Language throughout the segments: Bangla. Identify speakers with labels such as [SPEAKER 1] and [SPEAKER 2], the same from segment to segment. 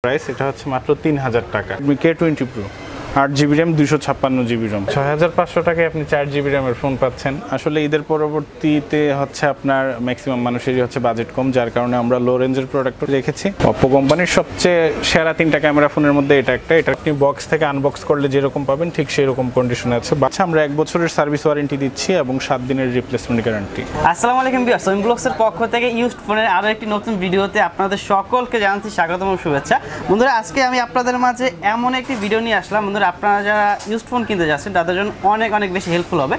[SPEAKER 1] প্রাইস এটা হচ্ছে মাত্র ৩০০০ টাকা। K20 Pro 8GB RAM 256GB ROM ৬৫০০ টাকায় আপনি 4GB RAM এর ফোন পাচ্ছেন। আসলে ঈদের পরবর্তীতে হচ্ছে আপনার ম্যাক্সিমাম মানুষেরই হচ্ছে বাজেট কম, যার কারণে আমরা লো রেঞ্জের প্রোডাক্ট রেখেছি। Oppo কোম্পানির সবচেয়ে সেরা 3টা ক্যামেরা ফোনের মধ্যে এটা একটা। এটা আপনি বক্স থেকে আনবক্স করলে যেরকম পাবেন ঠিক সেই রকম কন্ডিশনে আছে। বাচ্চা আমরা 1 বছরের সার্ভিস ওয়ারেন্টি দিচ্ছি এবং 7 দিনের রিপ্লেসমেন্ট গ্যারান্টি।
[SPEAKER 2] আসসালামু আলাইকুম ভিউয়ার্স, সোহিম ব্লগসের পক্ষ থেকে ইউজড ফোনের আরো একটি নতুন ভিডিওতে আপনাদের সকলকে জানাচ্ছি স্বাগতম ও শুভেচ্ছা। বন্ধুরা, আজকে আমি আপনাদের মাঝে এমন একটি ভিডিও নিয়ে আসলাম, বন্ধুরা আপনারা যারা ইউজড ফোন কিনতে যাচ্ছেন তাদের জন্য অনেক অনেক বেশি হেল্পফুল হবে।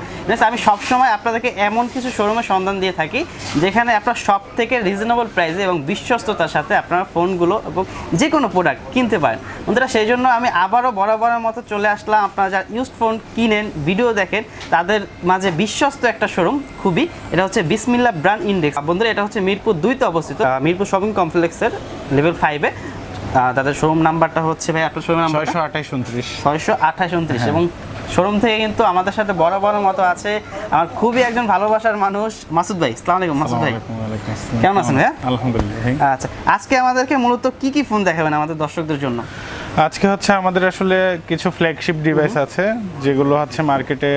[SPEAKER 2] আমি সবসময় আপনাদেরকে এমন কিছু শোরুমের সন্ধান দিয়ে থাকি যেখানে আপনারা সব থেকে রিজনেবল প্রাইসে এবং বিশ্বস্ততার সাথে আপনারা ফোনগুলো এবং যে কোনো প্রোডাক্ট কিনতে পারেন। বন্ধুরা, সেই জন্য আমি আবারও বরাবরের মতো চলে আসলাম। আপনারা যারা ইউজড ফোন কিনেন, ভিডিও দেখেন, তাদের মাঝে বিশ্বস্ত একটা শোরুম খুবই, এটা হচ্ছে বিসমিল্লাহ ব্র্যান্ড ইন্ডেক্স। বন্ধুরা, এটা হচ্ছে মিরপুর 2তে অবস্থিত, মিরপুর শপিং কমপ্লেক্সের লেভেল 5-এ। তাদের শোরুম নাম্বারটা হচ্ছে ভাই আপনার শোরুম নাম্বার 62829 এবং শোরুম থেকে কিন্তু আমাদের সাথে বরাবরের মতো আছে আমার খুবই একজন ভালোবাসার মানুষ মাসুদ ভাই। আসসালামু আলাইকুম মাসুদ ভাই, কেমন আছেন ভাই?
[SPEAKER 1] আলহামদুলিল্লাহ।
[SPEAKER 2] আচ্ছা, আজকে আমাদেরকে মূলত কি ফোন দেখাবেন আমাদের দর্শকদের জন্য?
[SPEAKER 1] আজকে হচ্ছে আমাদের আসলে কিছু ফ্ল্যাগশিপ ডিভাইস আছে যেগুলো হচ্ছে মার্কেটে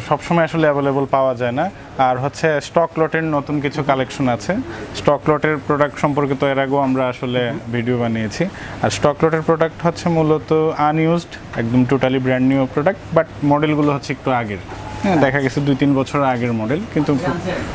[SPEAKER 1] সবসময় আসলে অ্যাভেলেবল পাওয়া যায় না, আর হচ্ছে স্টক লটের নতুন কিছু কালেকশন আছে। স্টক লটের প্রোডাক্ট সম্পর্কে তো এর আগেও আমরা আসলে ভিডিও বানিয়েছি। আর স্টক লটের প্রোডাক্ট হচ্ছে মূলত আনইউজড, একদম totally brand new product, but মডেলগুলো হচ্ছে একটু আগের। হ্যাঁ, দেখা গেছে 2-3 বছর আগের মডেল, কিন্তু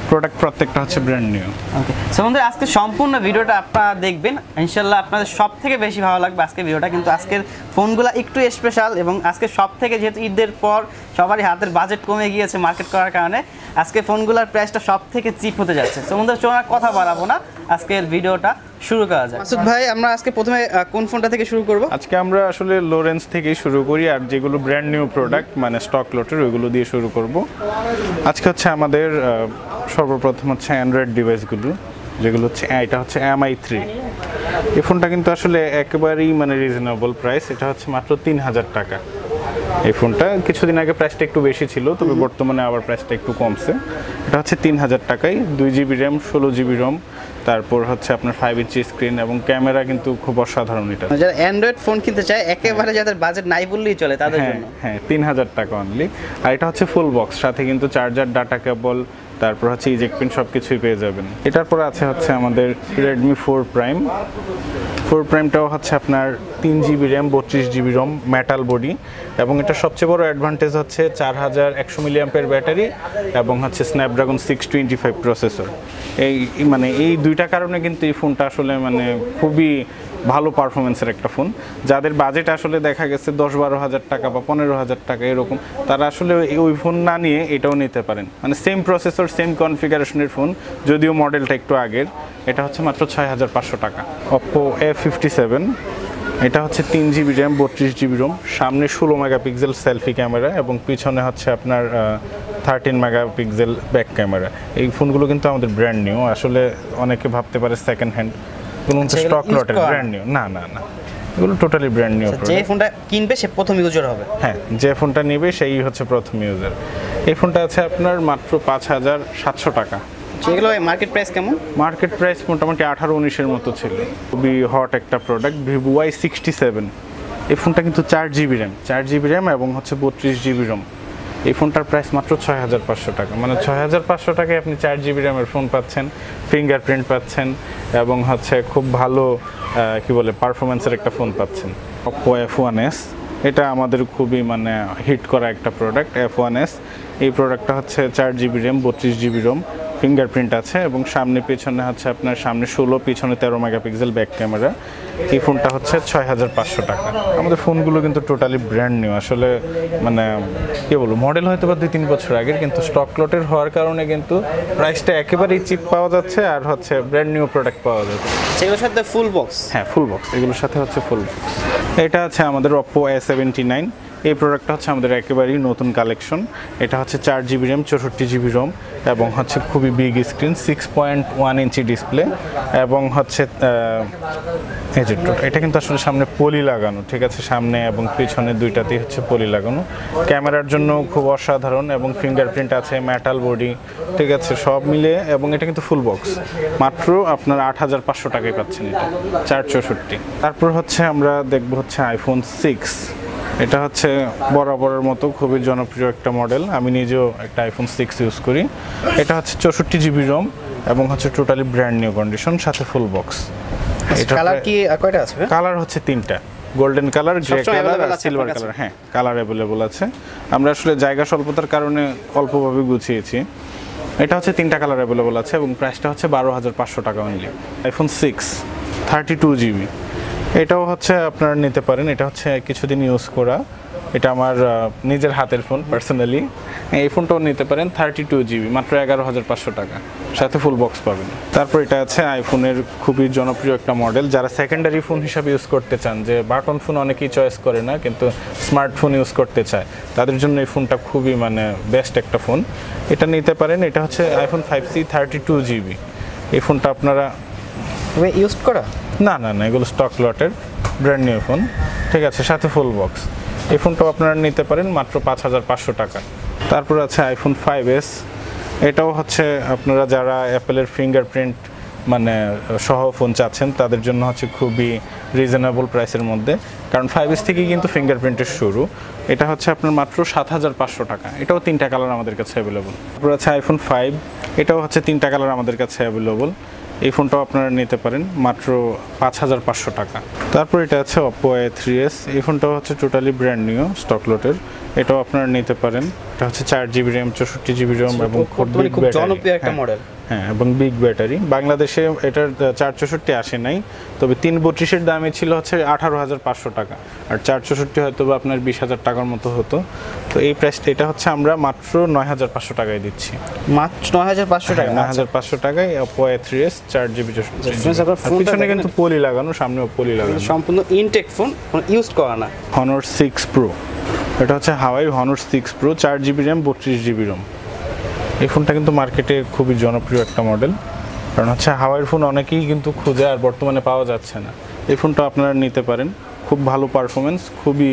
[SPEAKER 1] প্রোডাক্ট প্রত্যেকটা হচ্ছে ব্র্যান্ড নিউ।
[SPEAKER 2] ওকে, সো বন্ধুরা আজকে সম্পূর্ণ ভিডিওটা আপনারা দেখবেন, ইনশাআল্লাহ আপনাদের সব থেকে বেশি ভালো লাগবে আজকের ভিডিওটা। কিন্তু আজকের ফোনগুলো একটু স্পেশাল এবং আজকে সব থেকে যেহেতু ঈদের পর সবারই হাতের বাজেট কমে গিয়েছে মার্কেট করার কারণে, আজকে ফোনগুলোর প্রাইসটা সব থেকে চিপ হতে যাচ্ছে। সো বন্ধুরা, চলো কথা বাড়াবো না, আজকের ভিডিওটা শুরু করা যায়। মাসুদ ভাই, আমরা আজকে প্রথমে কোন ফোনটা থেকে শুরু করব?
[SPEAKER 1] আজকে আমরা আসলে লো রেঞ্জ থেকেই শুরু করি, আর যেগুলো ব্র্যান্ড নিউ প্রোডাক্ট মানে স্টক লটের ওইগুলো দিয়ে শুরু করব। আজকে হচ্ছে আমাদের সর্বপ্রথম হচ্ছে অ্যান্ড্রয়েড ডিভাইসগুলো, যেগুলো হচ্ছে এটা হচ্ছে MI3। এই ফোনটা কিন্তু আসলে একেবারেই মানে রিজনেবল প্রাইস। এটা হচ্ছে মাত্র ৩০০০ টাকা। এই ফোনটা কিছুদিন আগে প্রাইসটা একটু বেশি ছিল, তবে বর্তমানে আবার প্রাইসটা একটু কমছে। এটা হচ্ছে 3000 টাকায় 2GB RAM 16GB ROM, তারপর হচ্ছে আপনার 5 ইঞ্চি স্ক্রিন এবং ক্যামেরা কিন্তু খুব অসাধারণ। এটা
[SPEAKER 2] যারা অ্যান্ড্রয়েড ফোন কিনতে চায়, একেবারে যাদের বাজেট নাই বললেই চলে তাদের জন্য।
[SPEAKER 1] হ্যাঁ, 3000 টাকা অনলি। আর এটা হচ্ছে ফুল বক্স, সাথে কিন্তু চার্জার, ডাটা কেবল, তারপর হচ্ছে ইজেক্ট পিন সব কিছুই পেয়ে যাবেন। এটার পরে আছে হচ্ছে আমাদের Redmi 4 Prime। 4 Primeটাও হচ্ছে আপনার 3GB RAM 32GB ROM, metal body, এবং এটা সবচেয়ে বড় অ্যাডভান্টেজ হচ্ছে 4100 mAh ব্যাটারি এবং হচ্ছে স্ন্যাপড্রাগন 625 প্রসেসর। এই দুইটা কারণে কিন্তু এই ফোনটা আসলে মানে খুবই ভালো পারফরমেন্সের একটা ফোন। যাদের বাজেট আসলে দেখা গেছে 10-12 হাজার টাকা বা 15 হাজার টাকা এরকম, তারা আসলে ওই ফোন না নিয়ে এটাও নিতে পারেন। মানে সেম প্রসেসর, সেম কনফিগারেশনের ফোন, যদিও মডেলটা একটু আগের। এটা হচ্ছে মাত্র 6500 টাকা। Oppo A57, এটা হচ্ছে 3GB RAM 32GB ROM, সামনে 16 মেগাপিক্সেল সেলফি ক্যামেরা এবং পিছনে হচ্ছে আপনার 13 মেগাপিক্সেল ব্যাক ক্যামেরা। এই ফোনগুলো কিন্তু আমাদের ব্র্যান্ড নিউ। আসলে অনেকে ভাবতে পারে সেকেন্ড হ্যান্ড, কোনো স্টক লটের ব্র্যান্ড নিউ না, এগুলো টোটালি ব্র্যান্ড নিউ।
[SPEAKER 2] যে ফোনটা কিনবে সে প্রথম ইউজার হবে।
[SPEAKER 1] হ্যাঁ, যে ফোনটা নেবে সেই হচ্ছে প্রথম ইউজার। এই ফোনটা আছে আপনার মাত্র 5700 টাকা।
[SPEAKER 2] যেগুলো মার্কেট প্রাইস কেমন? মার্কেট
[SPEAKER 1] প্রাইস মোটামুটি 18-19-এর মতো ছিল। খুবই হট একটা প্রোডাক্ট, Vivo Y67। এই ফোনটা কিন্তু 4GB RAM এবং হচ্ছে 32GB ROM। এই ফোনটার প্রাইস মাত্র 6500 টাকা। মানে 6500 টাকায় আপনি 4GB RAM এর ফোন পাচ্ছেন, ফিঙ্গারপ্রিন্ট পাচ্ছেন এবং হচ্ছে খুব ভালো পারফরমেন্সের একটা ফোন পাচ্ছেন। Oppo F1s, এটা আমাদের খুবই মানে হিট করা একটা প্রোডাক্ট। F1s এই প্রোডাক্টটা হচ্ছে 4GB RAM 32GB ROM, fingerprint আছে এবং সামনে পেছনে হচ্ছে আপনার সামনে 16, পিছনে 13 মেগাপিক্সেল ব্যাক ক্যামেরা। এই ফোনটা হচ্ছে 6500 টাকা। আমাদের ফোনগুলো কিন্তু টোটালি ব্র্যান্ড নিউ। আসলে মানে কি বলবো, মডেল হয়তো বা 2-3 বছর আগের, কিন্তু স্টক লটের হওয়ার কারণে কিন্তু প্রাইসটা একেবারেই চিপ পাওয়া যাচ্ছে আর হচ্ছে ব্র্যান্ড নিউ প্রোডাক্ট পাওয়া যাচ্ছে।
[SPEAKER 2] সেগুলোর সাথে ফুল বক্স?
[SPEAKER 1] হ্যাঁ, ফুল বক্স, এগুলোর সাথে হচ্ছে ফুল বক্স। এটা হচ্ছে আমাদের Oppo A79। এই প্রোডাক্টটা হচ্ছে আমাদের একেবারেই নতুন কালেকশন। এটা হচ্ছে 4GB RAM 64GB ROM এবং হচ্ছে খুবই বিগ স্ক্রিন 6.1 ইঞ্চি ডিসপ্লে এবং হচ্ছে এই যে এটা কিন্তু আসলে সামনে পলি লাগানো, ঠিক আছে, সামনে এবং পিছনে দুইটাতেই হচ্ছে পলি লাগানো। ক্যামেরার জন্য খুব অসাধারণ এবং ফিঙ্গারপ্রিন্ট আছে, মেটাল বডি, ঠিক আছে, সব মিলে। এবং এটা কিন্তু ফুল বক্স, মাত্র আপনার 8,500 টাকায় পাচ্ছেন এটা 464। তারপর হচ্ছে আমরা দেখব হচ্ছে আইফোন 6। এটা হচ্ছে বরাবরের মতো খুবই জনপ্রিয় একটা মডেল, আমি নিজেও একটা আইফোন 6 ইউজ করি। এটা হচ্ছে 64 GB রম এবং হচ্ছে টোটালি ব্র্যান্ড নিউ কন্ডিশন, সাথে ফুল বক্স।
[SPEAKER 2] এটা কালার কি কয়টা আছে?
[SPEAKER 1] কালার হচ্ছে 3টা, গোল্ডেন কালার, গ্রে কালার আর সিলভার কালার। হ্যাঁ, কালার অ্যাভেলেবল আছে। আমরা আসলে জায়গা স্বল্পতার কারণে অল্পভাবে গুছিয়েছি। এটা হচ্ছে 3টা কালার অ্যাভেলেবল আছে এবং প্রাইসটা হচ্ছে 12,500 টাকা অনলি। আইফোন 6 32GB, এটাও হচ্ছে আপনারা নিতে পারেন। এটা হচ্ছে কিছুদিন ইউজ করা, এটা আমার নিজের হাতের ফোন পার্সোনালি। এই ফোনটাও নিতে পারেন 32GB, মাত্র 11,500 টাকা, সাথে ফুল বক্স পাবেন। তারপর এটা আছে আইফোনের খুবই জনপ্রিয় একটা মডেল, যারা সেকেন্ডারি ফোন হিসাবে ইউজ করতে চান, যে বাটন ফোন অনেকেই চয়েস করে না কিন্তু স্মার্টফোন ইউজ করতে চায়, তাদের জন্য এই ফোনটা খুবই বেস্ট একটা ফোন, এটা নিতে পারেন। এটা হচ্ছে আইফোন 5C 32GB। এই ফোনটা আপনারা
[SPEAKER 2] ইউজ করা? না,
[SPEAKER 1] এগুলো স্টক লটের ব্র্যান্ড নিউ ফোন, ঠিক আছে, সাথে ফুল বক্স। এই ফোনটাও আপনারা নিতে পারেন মাত্র 5,500 টাকা। তারপর আছে আইফোন 5S। এটাও হচ্ছে আপনারা যারা অ্যাপেলের ফিঙ্গারপ্রিন্ট সহ ফোন চাচ্ছেন তাদের জন্য হচ্ছে খুবই রিজনেবল প্রাইসের মধ্যে, কারণ 5S থেকেই কিন্তু ফিঙ্গারপ্রিন্টের শুরু। এটা হচ্ছে আপনার মাত্র 7,500 টাকা। এটাও 3টা কালার আমাদের কাছে অ্যাভেলেবল। তারপর আছে আইফোন 5, এটাও হচ্ছে 3টা কালার আমাদের কাছে অ্যাভেলেবল। এই ফোনটাও আপনারা নিতে পারেন মাত্র 5,500 টাকা। তারপর এটা আছে Oppo A3s। এই ফোনটাও হচ্ছে টোটালি ব্র্যান্ড নিউ স্টক লটের, এটাও আপনারা নিতে পারেন। এটা হচ্ছে 4GB RAM 64GB RAM এবং খুব
[SPEAKER 2] জনপ্রিয় একটা মডেল।
[SPEAKER 1] হ্যাঁ, এবং বিগ ব্যাটারি। বাংলাদেশে এটার 464 আসে নাই, তবে 332-এর দামে ছিল হচ্ছে 18,500 টাকা, আর 464 হয়তো বা আপনার 20,000 টাকার মতো হতো। তো এই প্রাইসটা এটা হচ্ছে আমরা মাত্র 9,500 টাকায় দিচ্ছি।
[SPEAKER 2] মাত্র 9,500 টাকা?
[SPEAKER 1] 9,500 টাকায় Oppo A3s 4GB 64GB। পিছনে কিন্তু পলি লাগানো, সামনেও পলি লাগানো,
[SPEAKER 2] সম্পূর্ণ ইনটেক ফোন, ইউজ করা না।
[SPEAKER 1] Honor 6 Pro, এটা হচ্ছে হাওয়াই Honor 6 Pro 4GB RAM 32GB ROM। এই ফোনটা কিন্তু মার্কেটে খুবই জনপ্রিয় একটা মডেল, কারণ হচ্ছে হাওয়াইয়ের ফোন অনেকেই কিন্তু খুঁজে আর বর্তমানে পাওয়া যাচ্ছে না। এই ফোনটা আপনারা নিতে পারেন, খুব ভালো পারফরমেন্স, খুবই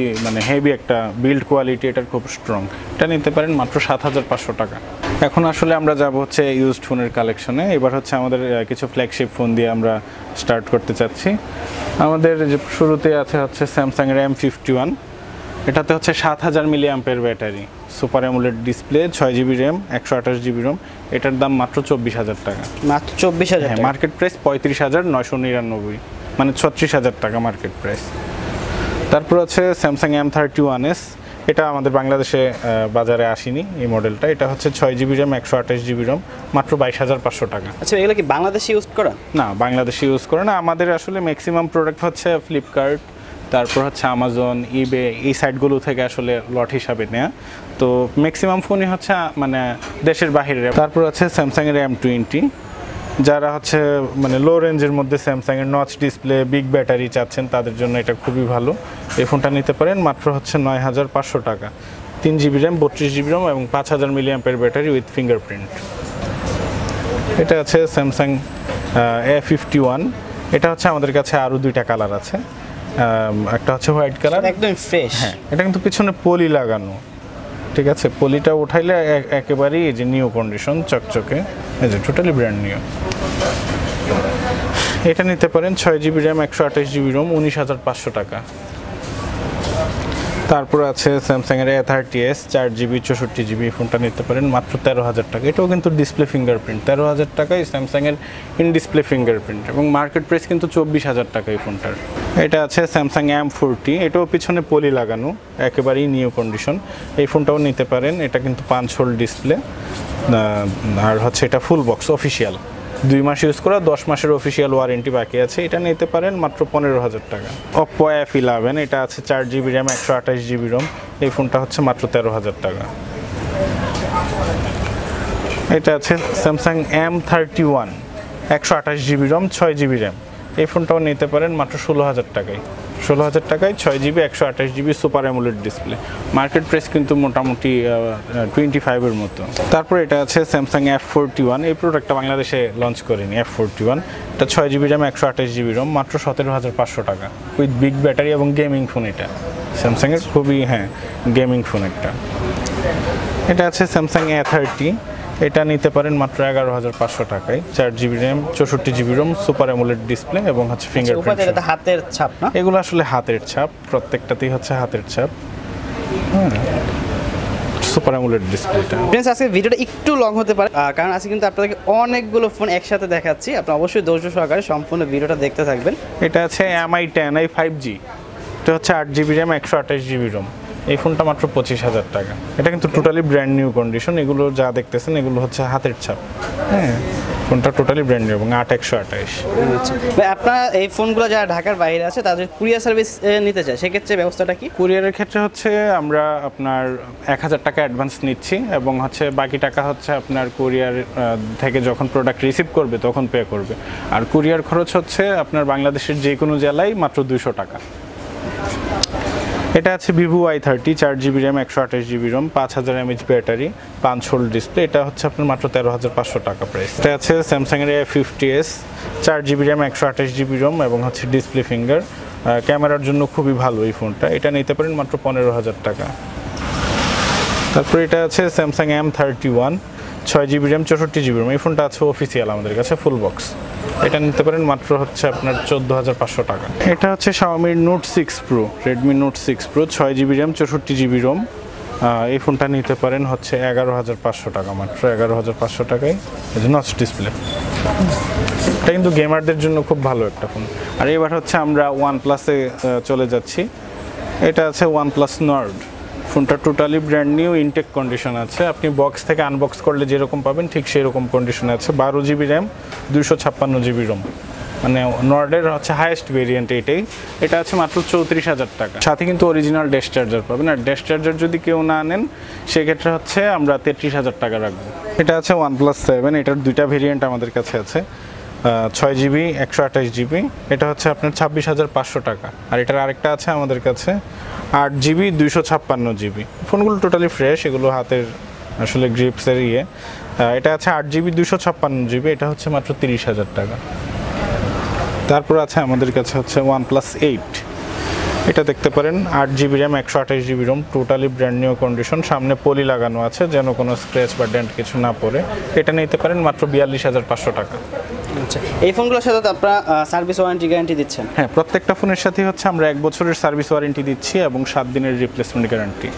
[SPEAKER 1] হেভি একটা বিল্ড কোয়ালিটি, এটার খুব স্ট্রং। এটা নিতে পারেন মাত্র 7,500 টাকা। এখন আসলে আমরা যাব হচ্ছে ইউজড ফোনের কালেকশনে। এবার হচ্ছে আমাদের কিছু ফ্ল্যাগশিপ ফোন দিয়ে আমরা স্টার্ট করতে চাচ্ছি। আমাদের যে শুরুতে আছে হচ্ছে স্যামসাং এর M51। এটাতে হচ্ছে 7,000 mAh battery, super AMOLED display, 6GB RAM 128GB ROM। এটার দাম মাত্র 24,000 টাকা।
[SPEAKER 2] মাত্র 24,000?
[SPEAKER 1] হ্যাঁ, মার্কেট প্রাইস 35,999, 36,000 টাকা মার্কেট প্রাইস। তারপর আছে স্যামসাং M31s। এটা আমাদের বাংলাদেশে বাজারে আসেনি এই মডেলটা। এটা হচ্ছে 6GB RAM 128GB ROM, মাত্র 22,500 টাকা।
[SPEAKER 2] আচ্ছা, এগুলো কি বাংলাদেশে ইউজ করা? না,
[SPEAKER 1] বাংলাদেশে ইউজ করে না। আমাদের আসলে ম্যাক্সিমাম প্রোডাক্ট হচ্ছে ফ্লিপকার্ট, তারপর হচ্ছে আমাজন, ইবে, এই সাইটগুলো থেকে আসলে লট হিসাবে নেওয়া। তো ম্যাক্সিমাম ফোনই হচ্ছে দেশের বাইরে। তারপর আছে স্যামসাং এর M20। যারা হচ্ছে লো রেঞ্জের মধ্যে স্যামসাং এর নচ ডিসপ্লে, বিগ ব্যাটারি চাচ্ছেন তাদের জন্য এটা খুবই ভালো। এই ফোনটা নিতে পারেন মাত্র হচ্ছে 9,500 টাকা। 3GB RAM 32GB ROM এবং 5,000 mAh ব্যাটারি উইথ ফিঙ্গারপ্রিন্ট। এটা আছে স্যামসাং A51। এটা হচ্ছে আমাদের কাছে আরও 2টা কালার আছে, একটা হচ্ছে হোয়াইট কালার,
[SPEAKER 2] একদম ফ্রেশ।
[SPEAKER 1] হ্যাঁ, এটা কিন্তু পিছনে পলি লাগানো, ঠিক আছে, পলিটা উঠাইলে একেবারেই এই যে নিউ কন্ডিশন, চকচকে, এই যে টোটালি ব্র্যান্ড নিউ। এটা নিতে পারেন 6GB RAM 128GB ROM 19,500 টাকা। তারপর আছে স্যামসাং এর A30s 4GB 64GB। ফোনটা নিতে পারেন মাত্র 13,000 টাকা। এটাও কিন্তু ডিসপ্লে ফিঙ্গারপ্রিন্ট, 13,000 টাকায় স্যামসাং এর ইন ডিসপ্লে ফিঙ্গারপ্রিন্ট, এবং মার্কেট প্রাইস কিন্তু 24,000 টাকা এই ফোনটার। এটা আছে স্যামসাং M40। এটাও পিছনে পলি লাগানো, একেবারেই নিউ কন্ডিশন। এই ফোনটাও নিতে পারেন। এটা কিন্তু 5 হোল ডিসপ্লে, আর হচ্ছে এটা ফুল বক্স অফিসিয়াল, 2 মাস ইউজ করা, 10 মাসের অফিসিয়াল ওয়ারেন্টি বাকি আছে। এটা নিতে পারেন মাত্র 15,000 টাকা। Oppo F11। এটা আছে 4GB RAM 128GB ROM। এই ফোনটা হচ্ছে মাত্র 13,000 টাকা। এটা আছে Samsung M31 128GB ROM 6GB RAM। এই ফোনটাও নিতে পারেন মাত্র 16,000 টাকায়। 16,000 টাকায় 6GB 128GB super AMOLED display. Market price কিন্তু মোটামুটি 25 এর মতো। তারপর এটা আছে স্যামসাং F41, এই প্রোডাক্টটা বাংলাদেশে লঞ্চ করেনি। F41 এটা 6GB RAM 128GB ROM, মাত্র 17,500 টাকা উইথ বিগ ব্যাটারি এবং গেমিং ফোন। এটা স্যামসাংয়ের খুবই গেমিং ফোন একটা। এটা আছে স্যামসাং A30, এটা নিতে পারেন মাত্র 11,500 টাকায়, 4GB RAM 64GB ROM super AMOLED display এবং হচ্ছে ফিঙ্গারপ্রিন্ট।
[SPEAKER 2] এটা হাতের ছাপ না?
[SPEAKER 1] এগুলো আসলে হাতের ছাপ, প্রত্যেকটাতেই হচ্ছে হাতের ছাপ। সুপার অ্যামোলেড ডিসপ্লেটা।
[SPEAKER 2] ফ্রেন্ডস, আজকে ভিডিওটা একটু লং হতে পারে, কারণ আজকে কিন্তু আপনাদেরকে অনেকগুলো ফোন একসাথে দেখাচ্ছি। আপনি অবশ্যই ধৈর্য সহকারে সম্পূর্ণ ভিডিওটা দেখতে থাকবেন।
[SPEAKER 1] এটা আছে MI 10i 5G, এটা হচ্ছে 8GB RAM 128GB ROM। এই ফোনটা মাত্র 25,000 টাকা। এটা কিন্তু টোটালি ব্র্যান্ড নিউ কন্ডিশন। এগুলো যা দেখতেছেন এগুলো হচ্ছে হাতের ছাপ। ফোনটা টোটালি ব্র্যান্ড নিউ এবং 8128।
[SPEAKER 2] ভাই, আপনারা এই ফোনগুলো যারা ঢাকার বাইরে আছে তাদের কুরিয়ার সার্ভিস নিতে চায়, সেক্ষেত্রে ব্যবস্থাটা কি?
[SPEAKER 1] কুরিয়ারের ক্ষেত্রে হচ্ছে আমরা আপনার 1000 টাকা অ্যাডভান্স নিচ্ছি এবং হচ্ছে বাকি টাকা হচ্ছে আপনার কুরিয়ার থেকে যখন প্রোডাক্ট রিসিভ করবে তখন পে করবে। আর কুরিয়ার খরচ হচ্ছে আপনার বাংলাদেশের যে কোনো জেলায় মাত্র 200 টাকা। এটা আছে Vivo Y30, 4GB RAM 128GB ROM, 5000 mAh battery, 5 hold display. এটা হচ্ছে আপনার মাত্র 13,500 টাকা প্রাইস। এটা আছে স্যামসাংয়ের A50s, 4GB RAM 128GB ROM এবং হচ্ছে ডিসপ্লে ফিঙ্গার। ক্যামেরার জন্য খুবই ভালো এই ফোনটা। এটা নিতে পারেন মাত্র 15,000 টাকা। তারপর এটা আছে Samsung M31, 6GB RAM 64GB ROM। এই ফোনটা আছে অফিসিয়াল আমাদের কাছে ফুল বক্স। এটা নিতে পারেন মাত্র হচ্ছে আপনার 14,500 টাকা। এটা হচ্ছে Xiaomi Note 6 Pro, Redmi Note 6 Pro, 6GB RAM 64GB ROM। এই ফোনটা নিতে পারেন হচ্ছে 11,500 টাকা, মাত্র 11,500 টাকায়। এই যে নচ ডিসপ্লে, এটা কিন্তু গেমারদের জন্য খুব ভালো একটা ফোন। আর এবার হচ্ছে আমরা OnePlus-এ চলে যাচ্ছি। এটা আছে OnePlus Nord। ফোনটা totally brand new, intact condition আছে। আপনি বক্স থেকে আনবক্স করলে যেরকম পাবেন ঠিক সেই রকম কন্ডিশনে আছে। 12GB RAM 256GB ROM, মানে নর্ডের হচ্ছে হাইয়েস্ট ভেরিয়েন্ট এটাই। এটা আছে মাত্র 34,000 টাকা। সাথে কিন্তু অরিজিনাল ড্যাশ চার্জার পাবেন। আর ড্যাশ চার্জার যদি কেউ না নেন সেক্ষেত্রে হচ্ছে আমরা 33,000 টাকা রাখবো। এটা আছে OnePlus 7, এটার দুইটা ভেরিয়েন্ট আমাদের কাছে আছে, 6GB 128GB। এটা হচ্ছে আপনার 26,500 টাকা। আর এটার আরেকটা আছে আমাদের কাছে 8GB 256GB। ফোনগুলো টোটালি ফ্রেশ, এগুলো হাতের আসলে গ্রিপসের এটা আছে 8GB 256GB, এটা হচ্ছে মাত্র 30,000 টাকা। তারপর আছে আমাদের কাছে হচ্ছে OnePlus 8, এটা দেখতে পারেন 8GB RAM 128GB ROM, totally brand new condition. সামনে পলি লাগানো আছে যেন কোনো স্ক্র্যাচ বা ডেন্ট কিছু না পড়ে। এটা নিতে পারেন মাত্র 42,500 টাকা।
[SPEAKER 2] আচ্ছা, এই ফোনগুলোর সাথে আপনারা সার্ভিস ওয়ারেন্টি গ্যারান্টি দিচ্ছেন?
[SPEAKER 1] হ্যাঁ, প্রত্যেকটা ফোনের সাথে হচ্ছে আমরা 1 বছরের সার্ভিস ওয়ারেন্টি দিচ্ছি এবং 7 দিনের রিপ্লেসমেন্ট গ্যারান্টি।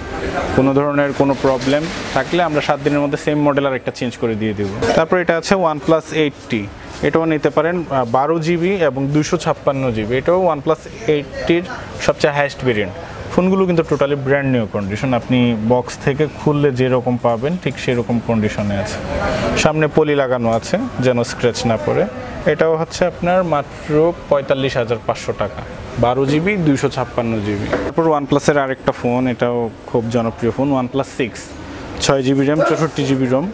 [SPEAKER 1] কোনো ধরনের কোনো প্রবলেম থাকলে আমরা 7 দিনের মধ্যে সেম মডেল আর একটা চেঞ্জ করে দিয়ে দেব। তারপর এটা আছে OnePlus 8T, এটাও নিতে পারেন 12GB এবং 256GB। এটাও OnePlus 8Tর সবচেয়ে হাইয়েস্ট ভেরিয়েন্ট। ফোনগুলো কিন্তু টোটালি ব্র্যান্ড নিউ কন্ডিশন, আপনি বক্স থেকে খুললে যেরকম পাবেন ঠিক সেরকম কন্ডিশনে আছে। সামনে পলি লাগানো আছে যেন স্ক্র্যাচ না পড়ে। এটাও হচ্ছে আপনার মাত্র 45,500 টাকা, 12GB 256GB। তারপর OnePlus-এর আরেকটা ফোন, এটাও খুব জনপ্রিয় phone, OnePlus 6, 6GB RAM 64GB ROM।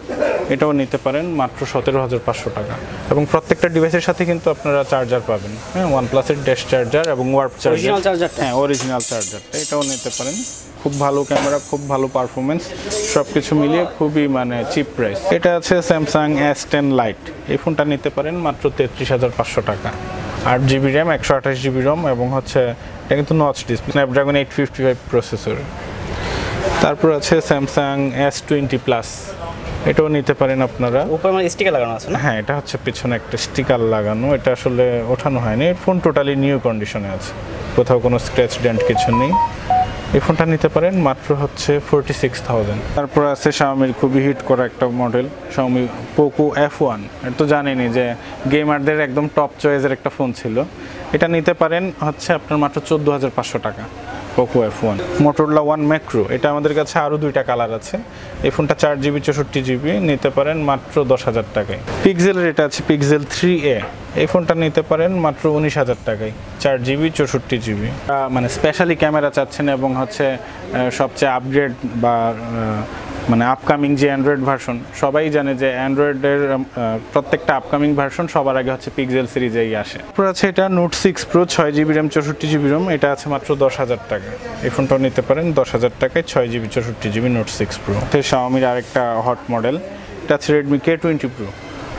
[SPEAKER 1] এটাও নিতে পারেন মাত্র 17,500 টাকা। এবং প্রত্যেকটা ডিভাইসের সাথে কিন্তু আপনারা চার্জার পাবেন। হ্যাঁ, OnePlus-এর ড্যাশ চার্জার এবং ওয়ার্প চার্জার। হ্যাঁ, অরিজিনাল চার্জারটা, এটাও নিতে পারেন। খুব ভালো ক্যামেরা, খুব ভালো পারফরমেন্স, সব কিছু মিলিয়ে খুবই চিপ প্রাইস। এটা আছে স্যামসাং S10 Lite, এই ফোনটা নিতে পারেন মাত্র 33,500 টাকা। 8GB RAM 128GB ROM এবং হচ্ছে এটা কিন্তু নচ ডিসপ্লে, স্ন্যাপড্রাগন 855 প্রসেসর। তারপর আছে স্যামসাং S20 Plus, এটাও নিতে পারেন আপনারা।
[SPEAKER 2] উপরে মানে স্টিকার লাগানো আছে না?
[SPEAKER 1] হ্যাঁ, এটা হচ্ছে পিছনে একটা স্টিকার লাগানো, এটা আসলে ওঠানো হয়নি। ফোন টোটালি নিউ কন্ডিশনে আছে, কোথাও কোনো স্ক্র্যাচ ডেন্ট কিছু নেই। এই ফোনটা নিতে পারেন মাত্র হচ্ছে 46,000। তারপর আছে Xiaomi খুবই হিট করা একটা মডেল, Xiaomi Poco F1। এটা তো জানেনই যে গেমারদের একদম টপ চয়েসের একটা ফোন ছিল। এটা নিতে পারেন হচ্ছে আপনার মাত্র 14,500 টাকা, Poco F1। Motorola One Macro, এটা আমাদের কাছে আরও 2টা কালার আছে। এই ফোনটা 4GB 64GB, নিতে পারেন মাত্র 10,000 টাকায়। পিক্সেলের এটা আছে Pixel 3a, এই ফোনটা নিতে পারেন মাত্র 19,000 টাকায়, 4GB 64GB। মানে স্পেশালি ক্যামেরা চাচ্ছেন এবং হচ্ছে সবচেয়ে আপগ্রেড বা মানে আপকামিং যে অ্যান্ড্রয়েড ভার্সন, সবাই জানে যে অ্যান্ড্রয়েডের প্রত্যেকটা আপকামিং ভার্সন সবার আগে হচ্ছে পিক্সেল সিরিজেই আসে। তারপর আছে এটা note 6 pro 6GB RAM 64GB Rome, এটা আছে মাত্র 10,000 টাকা। এই ফোনটাও নিতে পারেন 10,000 টাকায় 6GB 64GB নোট 6 প্রো। শাওমির আরেকটা হট মডেল, এটা আছে Redmi K20 pro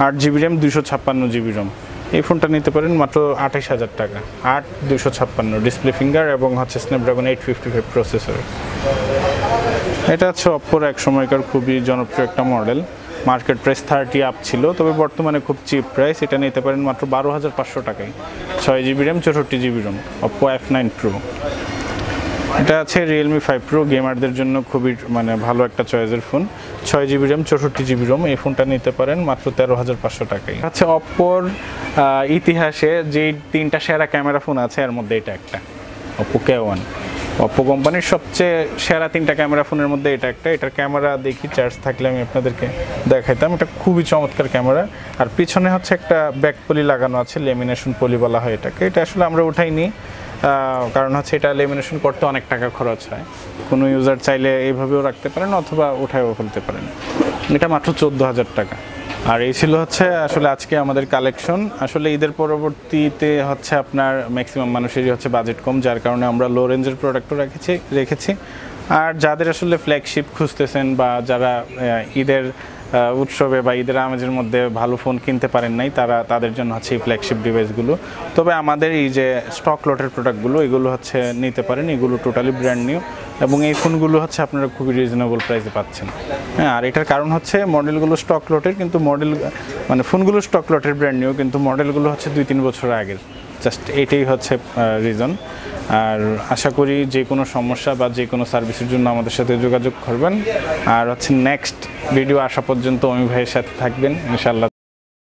[SPEAKER 1] 8GB RAM 256GB Rome. এই ফোনটা নিতে পারেন মাত্র 28,000 টাকা। 8/256 ডিসপ্লে ফিঙ্গার এবং হচ্ছে স্ন্যাপড্রাগন 855 প্রসেসর। এটা হচ্ছে অপ্পোর এক সময়কার খুবই জনপ্রিয় একটা মডেল, মার্কেট প্রাইস 30 আপ ছিল, তবে বর্তমানে খুব চিপ প্রাইস। এটা নিতে পারেন মাত্র 12,500 টাকায় 6GB RAM 64GB Rome, Oppo F9 pro. এটা আছে রিয়েলমি 5 প্রো, গেমারদের জন্য খুবই মানে ভালো একটা চয়েসের phone, 6GB RAM 64GB Rome. এই ফোনটা নিতে পারেন মাত্র 13,500 টাকায়। আচ্ছা, অপ্পোর ইতিহাসে যে 3টা সেরা ক্যামেরা ফোন আছে এর মধ্যে এটা একটা, অপ্পো K1। অপ্পো কোম্পানির সবচেয়ে সেরা 3টা ক্যামেরা ফোনের মধ্যে এটা একটা। এটার ক্যামেরা দেখি চার্জ থাকলে আমি আপনাদেরকে দেখাইতাম। এটা খুবই চমৎকার ক্যামেরা। আর পিছনে হচ্ছে একটা ব্যাক পলি লাগানো আছে, লেমিনেশন পলি বলা হয় এটাকে। এটা আসলে আমরা উঠাইনি, কারণ হচ্ছে এটা লেমিনেশন করতে অনেক টাকা খরচ হয়। কোনো ইউজার চাইলে এইভাবেও রাখতে পারেন অথবা উঠায়ও ফেলতে পারেন। এটা মাত্র 14,000 টাকা। আর এই ছিল হচ্ছে আসলে আজকে আমাদের কালেকশন। আসলে ঈদের পরবর্তীতে হচ্ছে আপনার ম্যাক্সিমাম মানুষেরই হচ্ছে বাজেট কম, যার কারণে আমরা লো রেঞ্জের প্রোডাক্টও রেখেছি। আর যাদের আসলে ফ্ল্যাগশিপ খুঁজতেছেন বা যারা ঈদের উৎসবে বা ঈদের আমেজের মধ্যে ভালো ফোন কিনতে পারেন নাই, তাদের জন্য হচ্ছে এই ফ্ল্যাগশিপ ডিভাইসগুলো। তবে আমাদের এই যে স্টক লটের প্রোডাক্টগুলো, এগুলো হচ্ছে নিতে পারেন। এগুলো টোটালি ব্র্যান্ড নিউ এবং এই ফোনগুলো হচ্ছে আপনারা খুবই রিজনেবল প্রাইসে পাচ্ছেন। হ্যাঁ, আর এটার কারণ হচ্ছে মডেলগুলো স্টক লটের, কিন্তু মানে ফোনগুলো স্টক লটের ব্র্যান্ড নিউ, কিন্তু মডেলগুলো হচ্ছে 2-3 বছর আগের। জাস্ট এটাই হচ্ছে রিজন। আর আশা করি যে কোনো সমস্যা বা যে কোনো সার্ভিসের জন্য আমাদের সাথে যোগাযোগ করবেন। আর হচ্ছে নেক্সট ভিডিও আসা পর্যন্ত অমি ভাইয়ের সাথে থাকবেন ইনশাআল্লাহ।